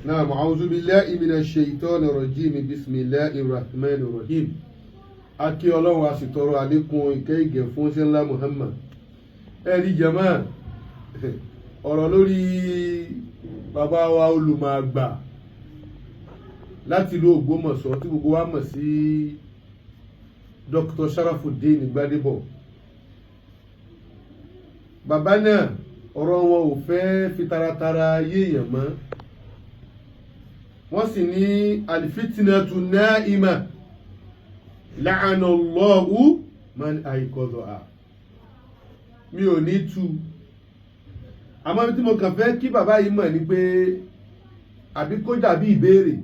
نعم أعوذ بالله من الشيطان الرجيم بسم الله الرحمن الرحيم akí ọlọ́run a sì tọrọ àlékún ìkẹ́ ìgẹ̀ fún ṣe ńlá Muhammad ẹ̀rí jama ọ̀rọ̀ lórí bàbá wa olùmọ̀ àgbà láti ìlú Ògbómọ̀ṣọ́ tí gbogbo wa mọ̀ sí Dr. Sharafuddin Gbadebo. Bàbá náà ọ̀rọ̀ wọn ò fẹ́ fi taratara yéèyàn mọ́, wọ́n sì ní alfitinatu naima la'ana Allahu man ayqadha. Mi ò ní tú, àmọ́ tí mo kàn fẹ́ kí bàbá yìí mọ̀ ni pé àbí kó dàbí ìbéèrè,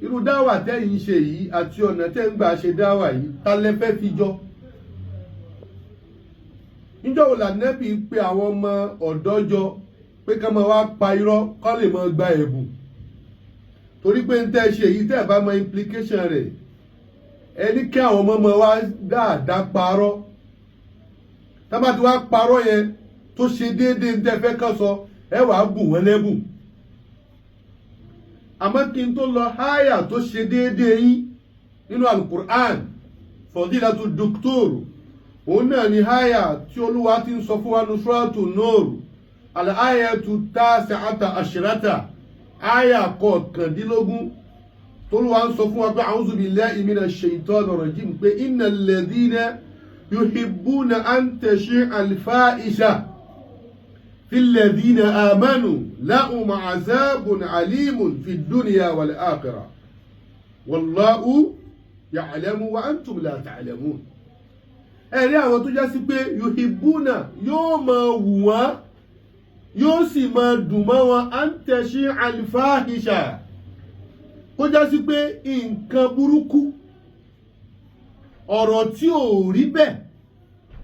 irú dáwà tẹ́yìn ṣe yìí àti ọ̀nà tẹ́ ń gbà ṣe dáwà yìí ta lẹ fẹ́ fi jọ? Níjọ́ wo l'Ànábì pé àwọn ọmọ ọ̀dọ́ jọ pé ká máa wá pa irọ́ kó lè máa gba ẹ̀bùn? Torí pé ń tẹ́ ṣe yìí tẹ́ bá mọ implication rẹ̀, ẹni kí àwọn ọmọ ọmọ wa dáadáa parọ́, tá bá ti wá parọ́ yẹn tó ṣe déédéé ń tẹ́ fẹ́ kàn sọ, ẹ wàá bùn wọ́n lẹ́bùn. Àmọ́ kí n tó lọ háyà tó ṣe déédéé yín nínú Al-Qur'an, Fadilatu Dr. òun náà ni háyà tí Olúwa ti ń sọ fún wa ní Suratu Nur, al-ayatu tasi'ata ashrata, háyà kọkàndínlógún, t'Olúwa ń sọ fún wa pé a'udhu billahi minash shaitanir rajim pé innal ladhina yuhibbuna an tashi'a al-fahisha fil ladhina amanu lahum 'adhabun 'alimun fid dunya wal akhirah wallahu ya'lamu wa antum la ta'lamun. Ẹ̀rí àwọn tó já sí pé yuhibbuna yóò máa wù wọ́n, yóò sì máa dùn mọ́ wọn an tashi'a al-fahisha, kó já sí pé nǹkan burúkú, ọ̀rọ̀ tí ò rí bẹ́ẹ̀,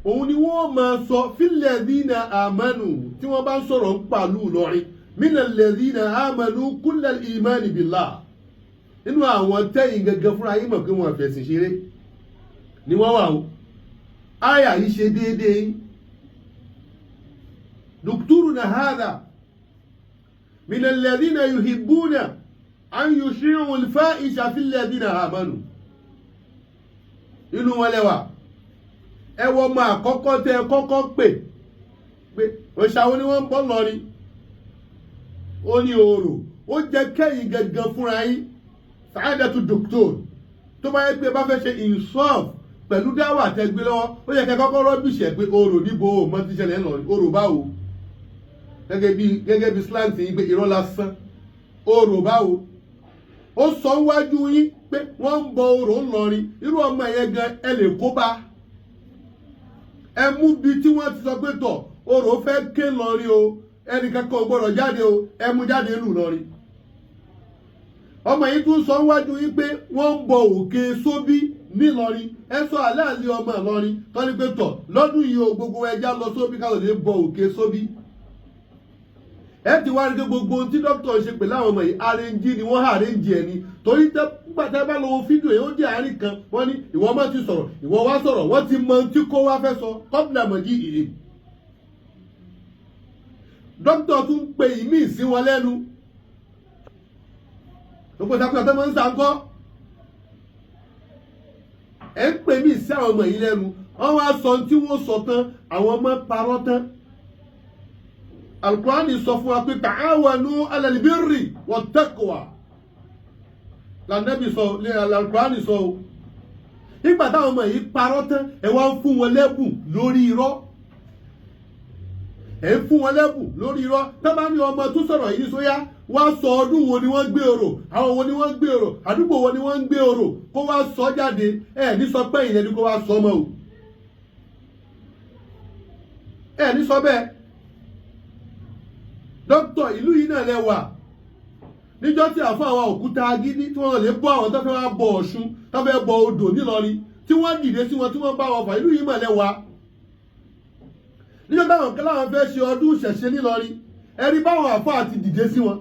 òun ni wọ́n máa sọ fil ladhina amanu, tí wọ́n bá ń sọ̀rọ̀ ń pàlú Ìlọrin, minal ladhina amanu kullal imani billah, nínú àwọn tẹ́yìn gẹ́gẹ́ fúnra yín mọ̀ pé wọ́n fẹ̀sìn ṣeré ni wọ́n wà ó. Áyà yìí ṣe déédéé. Dukturuna hadha minal ladhina yuhibbuna an yushi'u al-fahisha fil ladhina amanu. Inú wọn lẹ́wà. Ẹ wọ ọmọ àkọ́kọ́ tẹ́ kọ́kọ́ pè òṣàwọn ni wọ́n ń bọ́ lọ́rin, ó ní oòrò, ó jẹ́ kẹ́yìn gẹ́gẹ́ fúnra yín Sa'adatu Dr. tó bá yẹ pé bá fẹ́ ṣe insaf pẹ̀lú dáwà tẹ́gbé lọ́wọ́, ó yẹ kẹ́ kọ́kọ́ rọ́bìṣẹ̀ pé oòrò níbo mọ́ ti ṣẹlẹ̀ ńlọrin, oòrò báwo, gẹ́gẹ́ bí slant yín pé irọ́ lásán, oòrò báwo. Ó sọ wájú yín pé wọ́n ń bọ oòrò ńlọrin, irú ọmọ yẹn gan ẹ lè kó bá. Ẹ mú bi tí wọ́n ti sọ pé tọ̀ oòrò fẹ́ ké lọrin o, ẹnìkan kan ò gbọ́dọ̀ jáde o, ẹ mú jáde lù lọrin. Ọmọ yìí tún sọ wájú yín pé wọ́n ń bọ òkè sóbí nílọrin, ẹ sọ aláàlẹ́ ọmọ Ìlọrin tó ní pé tọ̀ lọ́dún yìí o gbogbo ẹja lọ sóbí ká lọ lè bọ òkè sóbí. Ẹ ti wá rí pé gbogbo ohun tí dókítà ṣe pẹ̀lú àwọn ọmọ yìí arẹ́njì ni wọ́n àrẹ́njì ẹ̀ ni, torí gbàtẹ́ bá lọ́wọ́ fídíò yìí ó jẹ́ àárín kan, wọ́n ní ìwọ má ti sọ̀rọ̀, ìwọ wá sọ̀rọ̀, wọ́n ti mọ tí kó wá fẹ́ sọ kọ́pìlà mọ̀jì ìrè. Dókítà tún pe ìmí sí wọn lẹ́nu, gbogbo ìsàkóso tó máa ń sàkọ́, ẹ ń pè mí sí àwọn ọmọ yìí lẹ́nu, wọ́n wá sọ tí wọ́n sọ tán, àwọn ọmọ parọ́ tán. Al-Qur'ani sọ fún wa pé ta'awanu 'ala al-birri wat-taqwa. L'Ànábì sọ, Al-Qur'ani sọ o. Nígbà táwọn ọmọ yìí parọ́ tán, ẹ wá ń fún wọn lẹ́bùn lórí irọ́. Ẹ ń fún wọn lẹ́bùn lórí irọ́. Tá bá ní ọmọ tó sọ̀rọ̀ yìí sóyá, wá sọ ọdún wo ni wọ́n gbé orò, àwọn wo ni wọ́n gbé orò, àdúgbò wo ni wọ́n ń gbé orò, kó wá sọ jáde, ẹ ní sọ pé ìyẹn ni kó wá sọ mọ́ o. Ẹ ní sọ bẹ́ẹ̀. Dókítà ìlú yìí náà lẹ́wà. Níjọ́ tí àfọ àwọn òkúta agídí tí wọ́n lè bọ́ àwọn tó fẹ́ wá bọ Ọ̀ṣun, tó fẹ́ bọ odò nílọrin, tí wọ́n dìde sí wọn tí wọ́n bá wọn fà, ìlú yìí mà lẹ́wà. Níjọ́ táwọn kan láwọn fẹ́ ṣe ọdún ìṣẹ̀ṣe nílọrin, ẹ rí báwọn àfọ àti dìde sí wọn.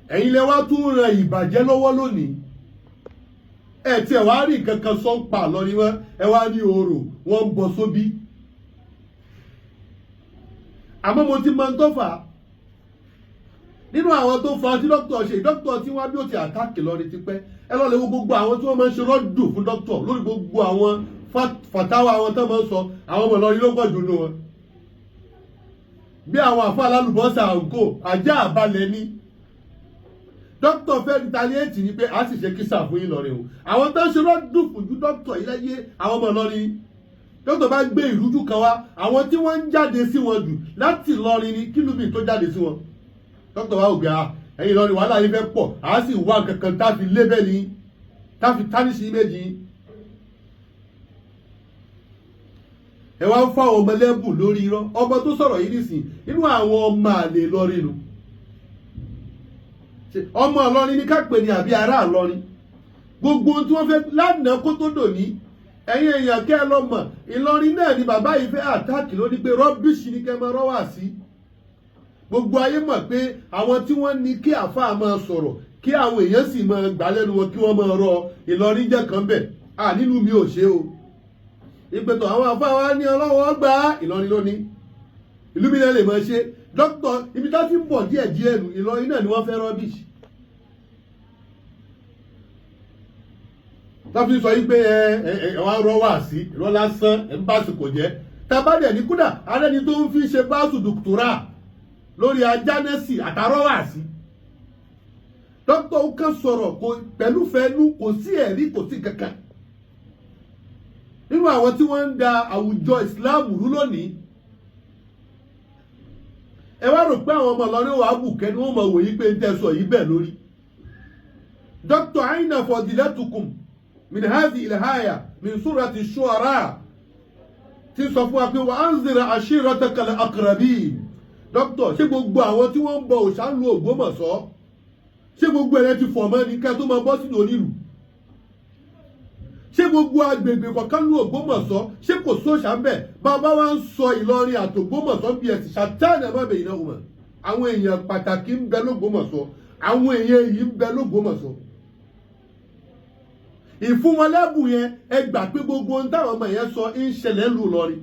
Ẹ̀yin lẹ wá tún ran ìbàjẹ́ lọ́wọ́ lónìí. Ẹ tiẹ̀ wá rí nǹkan kan sọ ń pa lọ́rin wọn, ẹ wá ní oòrò, wọ́n ń bọ sóbí. àmọ́ mo ti mọ tó fà á nínú àwọn tó fa tí dókítà ṣe dókítà tí wọ́n bí ó ti àtàkì lọ ní tipẹ́ ẹ lọ lè wo gbogbo àwọn tí wọ́n máa ń ṣe rọ́dù fún dókítà lórí gbogbo àwọn fàtáwà àwọn tó máa ń sọ àwọn ọmọ Ìlọrin ló pọ̀ jù nù wọn bí àwọn àfọ alálùbọ́sà àǹkó ajá àbálẹ̀ ní dókítà fẹ́ retaliate ni pé a sì ṣe kísà fún Ìlọrin o àwọn tó ń ṣe rọ́dù fún ju dókítà yìí láyé àwọn ọmọ Ìlọrin dókítà bá gbé ìrújú kan wá àwọn tí wọ́n ń jáde sí wọn jù láti Ìlọrin ni kílùmí tó jáde sí wọn dókítà wa ò gbé ẹ̀yin Ìlọrin wàhálà yìí fẹ́ pọ̀ a sì wá kankan tá a fi lébẹ́lì tá a fi tánìṣì méjì ẹ wá ń fáwọn ọmọ lẹ́bù lórí irọ́ ọmọ tó sọ̀rọ̀ yìí nìsín inú àwọn ọmọ àlè Ìlọrin nu ọmọ Ìlọrin ní ká pè ní àbí ará Ìlọrin gbogbo ohun tí wọ́n fẹ́ lánàá kó tó dòní ẹ̀yin èèyàn kẹ́ ẹ lọ mọ̀ Ìlọrin náà ni bàbá yìí fẹ́ àtáàkì lóní pé rọ́bìṣì ni kẹ́ máa rọ́wà sí gbogbo ayé mọ̀ pé àwọn tí wọ́n ní kí àáfàá máa sọ̀rọ̀ kí àwọn èèyàn sì máa gbà lẹ́nu wọn kí wọ́n máa rọ Ìlọrin jẹ́ kan bẹ̀ nínú mi ò ṣe o ìpètò àwọn àáfàá wa ní ọlọ́wọ́ gbà Ìlọrin lónìí ìlú mi náà lè máa ṣe dókítà ibi tá ti ń bọ̀ díẹ̀ díẹ̀ nù Ìlọrin náà ni wọ́n fẹ́ rọ́bìṣì tọ́fi sọ yí pé wọ́n rọ́ wá sí rọ́ lásán ẹ̀ ń báṣu kò jẹ́ tabadẹ̀ ní kúdà arẹ́ni tó ń fi ṣe báṣu dòkítọ́rà lórí ajánẹ́sì àtàrọ́ wá sí dókítà ó kàn sọ̀rọ̀ pẹ̀lú fẹ́nu kò sí ẹ̀rí kò sí kankan nínú àwọn tí wọ́n ń da àwùjọ ìsìláàmù rú lónìí ẹ wá rò pé àwọn ọmọ Ìlọrin wà á bù kẹ́ni wọ́n mọ̀ wòye pé ń tẹ̀sọ̀ yìí bẹ́ẹ̀ lórí dókítà aina fadilatukum min hadhihi ilhaya min surati shu'ara tí sọ fún wa pé wa anzir ashirataka al-aqrabin dókítà ṣé gbogbo àwọn tí wọ́n ń bọ òòṣà ń lo Ògbómọ̀ṣọ́ ṣé gbogbo ẹ̀rẹ́ ti fọ̀ mọ́ ní ká tó máa bọ́ sínú onílù ṣé gbogbo agbègbè kọ̀ọ̀kan ní Ògbómọ̀ṣọ́ ṣé kò sóòṣà ń bẹ̀ bàbá wa ń sọ Ìlọrin àti Ògbómọ̀ṣọ́ bí ẹ̀sìn ṣàtàn ẹ̀ má bẹ̀ iná wọn àwọn èèyàn pàtàkì ń bẹ l'Ógbómọ̀ṣọ́ àwọn èèyàn yìí ń bẹ l'Ógbómọ̀ṣọ́ ìfún wọn lẹ́bùn yẹn ẹ gbà pé gbogbo ohun táwọn ọmọ yẹn sọ ń ṣẹlẹ̀ lù Ìlọrin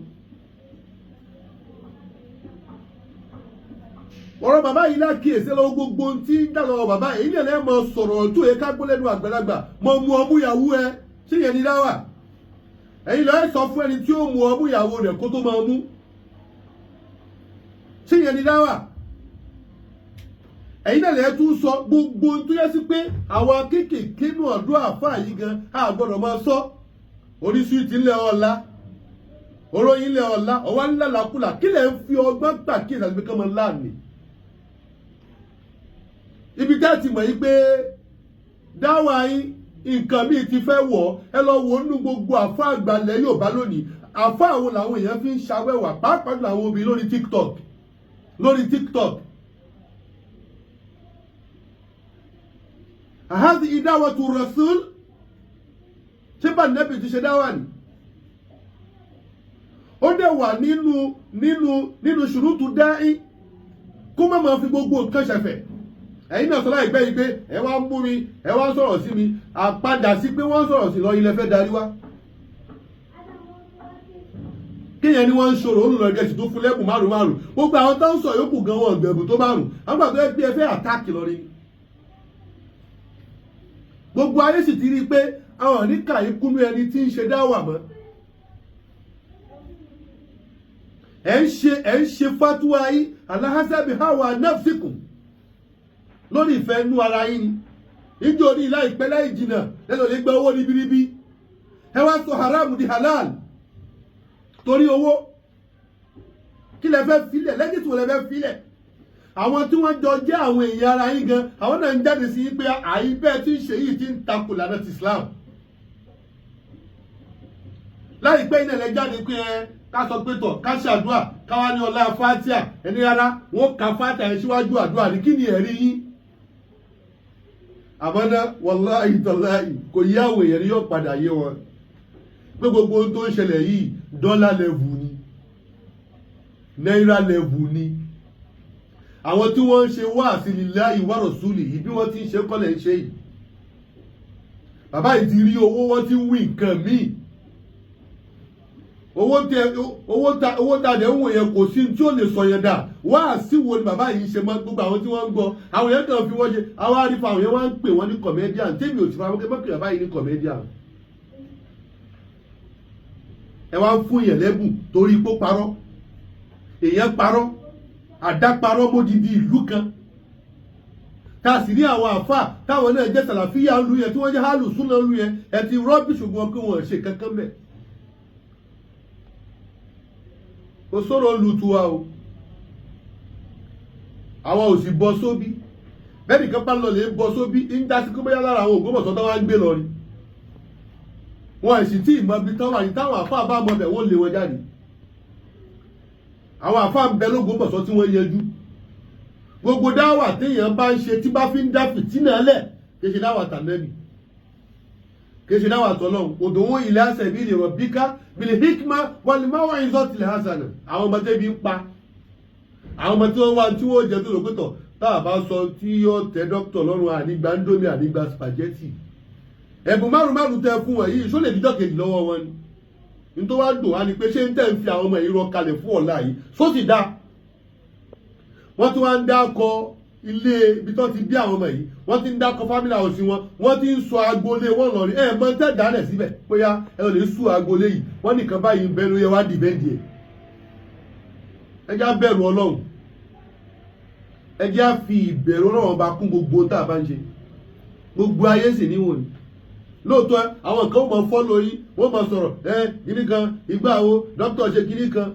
ọ̀rọ̀ bàbá yìí lákìyèsí lọ́wọ́ gbogbo ohun tí ń dà lọ́wọ́ bàbá yìí ní ẹ̀lẹ́ mọ sọ̀rọ̀ tó yẹ ká gbọ́ lẹ́nu àgbàlagbà mọ mu ọmú ìyàwó ẹ ṣé yẹn ni dáwà ẹ̀yin lọ́ọ́ sọ fún ẹni tí ó mu ọmú ìyàwó rẹ̀ kó tó máa mú ṣé yẹn ni dáwà ẹ̀yin náà lẹ́ẹ̀ tún sọ gbogbo ohun tó yẹ sí pé àwọn kéékèèké nù ọ̀dọ́ àfáà yìí gan a gbọ́dọ̀ máa sọ oríṣi ti ńlẹ̀ ọ̀la oróyìn ńlẹ̀ ọ̀la ọ̀wá ńlá làkúlà kí lẹ̀ ń fi ọgbọ́n pàkíyèsí àti pé kọ́mọ láàmì ibi tá ti mọ̀ yí pé dáwà yín nǹkan míì ti fẹ́ wọ̀ ẹ lọ wo nínú gbogbo àfáà àgbàlẹ̀ Yorùbá lónìí àfáà àwọn làwọn èèyàn fi ń ṣàwẹ́wà pàápàá làwọn obìnrin lórí TikTok àhádì ìdáwàtú rasul ṣé bá nẹ́bì ti ṣe dáwà ní ó dẹ̀ wà nínú ṣùrútù dáì kó má máa fi gbogbo nǹkan ṣẹ̀fẹ̀ ẹ̀yin náà sọ́lá ìgbẹ́ yìí pé ẹ wá ń bú mi ẹ wá ń sọ̀rọ̀ sí mi àpadà sí pé wọ́n ń sọ̀rọ̀ sí lọ ilẹ̀ fẹ́ darí wá kíyẹn ni wọ́n ń ṣòro olùrọ̀gẹ̀sì tó fún lẹ́bùn márùn-ún gbogbo àwọn tó ń sọ yòókù gan wọn ọ̀gbẹ̀bùn tó márùn-ún àgbà tó yẹ pé ẹ fẹ́ àtáàkì lọ rí gbogbo ayé sì ti rí i pé àwọn àníkà yìí kúnú ẹni tí ń ṣe dáwà mọ́ ẹ̀ ń ṣe fatuwa yìí alahasabi hawa nafsikum lórí ìfẹ́ inú ara yín ni ìjọ ní láìpẹ́ láì jìnnà lẹ́nu lè gba owó ribiribi ẹ wá sọ haram di halal torí owó kí lẹ fẹ́ filẹ̀ lẹ́yìn tí wọ́n lẹ fẹ́ filẹ̀ àwọn tí wọ́n jọ jẹ́ àwọn èèyàn ara yín gan àwọn náà ń jáde sí pé àyíbẹ́ tí ń ṣe yìí ti ń takò lànà ti Islam láìpẹ́ iná lẹ jáde pé ká sọ pé tọ̀ ká ṣàdúà káwá ní ọlá fatia ẹni rárá wọ́n ka fatia ẹ̀ síwájú àdúrà ní kí ni ẹ̀rí yín àmọ́ná wàláhì tàláhì kò yí àwọn èèyàn ní yóò padà yé wọn pé gbogbo ohun tó ń ṣẹlẹ̀ yìí dọ́là lẹ́vù ni náírà lẹ́vù ni àwọn tí wọ́n ń ṣe wáàsí lillahi wa rasulihi bí wọ́n ti ń ṣe kọ́lẹ̀ ń ṣe yìí bàbá yìí ti rí owó wọ́n ti ń wí nǹkan míì owó ta dẹ̀ ń wò yẹn kò sí tí ó lè sọ yẹn dà wá sí wo ni bàbá yìí ṣe mọ́ gbogbo àwọn tí wọ́n ń gbọ́ àwọn yẹn kàn fi wọ́n ṣe àwọn àrífà àwọn yẹn wá ń pè wọ́n ní comedian tèmi ò ti fa wọ́n pé bàbá yìí ní comedian ẹ wá ń fún yẹn lẹ́bùn torí pé ó parọ́ èèyàn parọ́ àdáparọ́ módìdí ìlú kan tá a sì ní àwọn àfà táwọn náà jẹ́ sàlàfíà ń lu yẹn tí wọ́n jẹ́ hálù súnà ń lu yẹn ẹ ti rọ́bì ṣùgbọ́n pé wọ́n ṣe kankan bẹ́ẹ̀. ó sọ̀rọ̀ lu tuwa o àwọn ò sì bọ́ sóbí bẹ́ẹ̀ nìkan bá lọ lè bọ́ sóbí ń dá sí kó bóyá lára àwọn Ògbómọ̀ṣọ́ tó wá ń gbé lọ ni wọn ẹ̀ sì tí ìmọ̀ ibi tán wà ní táwọn àfà bá mọ bẹ̀ wọ́n lé wọn jáde àwọn àfà ń bẹ l'Ógbómọ̀ṣọ́ tí wọ́n yẹjú gbogbo dáwà téèyàn bá ń ṣe tí bá fi ń dá fìtínà lẹ̀ kì í ṣe dáwà tànẹ́bì kì í ṣe dáwà tọ́lọ́hún ud'u ila sabili rabbika bil hikma wal maw'izatil hasana àwọn ọmọdé bí ń pa àwọn ọmọ tí wọ́n wá tí wọ́n jẹ́ tó lòpétọ̀ tá a bá sọ tí yóò tẹ dókítà lọ́rùn ànígbà ndómi ànígbà spaghetti ẹ̀bùn márùn tẹ fún wọn yìí ṣó lè dídọ́ kejì lọ́wọ́ wọn ni nítorí wá dùn wá ni pé ṣé ń tẹ̀ ń fi àwọn ọmọ yìí rọ kalẹ̀ fún ọ̀la yìí só sì dá wọ́n tún wá ń dákọ ilé ibi tó ti bí àwọn ọmọ yìí wọ́n ti ń dákọ family house wọn wọ́n ti ń sọ agboolé wọn lọ rí ẹ̀ mọ́ tẹ́ dálẹ̀ síbẹ̀ bóyá ẹ lè sùn agboolé yìí wọ́n nìkan báyìí ń bẹ lóye wá dìbẹ́ndì ẹ̀ ẹ já bẹ̀rù Ọlọ́run ẹ já fi ìbẹ̀rù Ọlọ́run bá kún gbogbo tá a bá ń ṣe gbogbo ayé sì níwò ni lóòótọ́ àwọn kan ó mọ fọ́lọ́ yín wọ́n mọ sọ̀rọ̀ kíní kan ìgbà wo dókítà ṣe kíní kan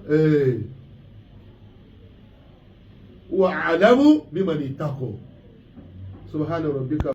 wa'lamu biman ittaqu subhana rabbika.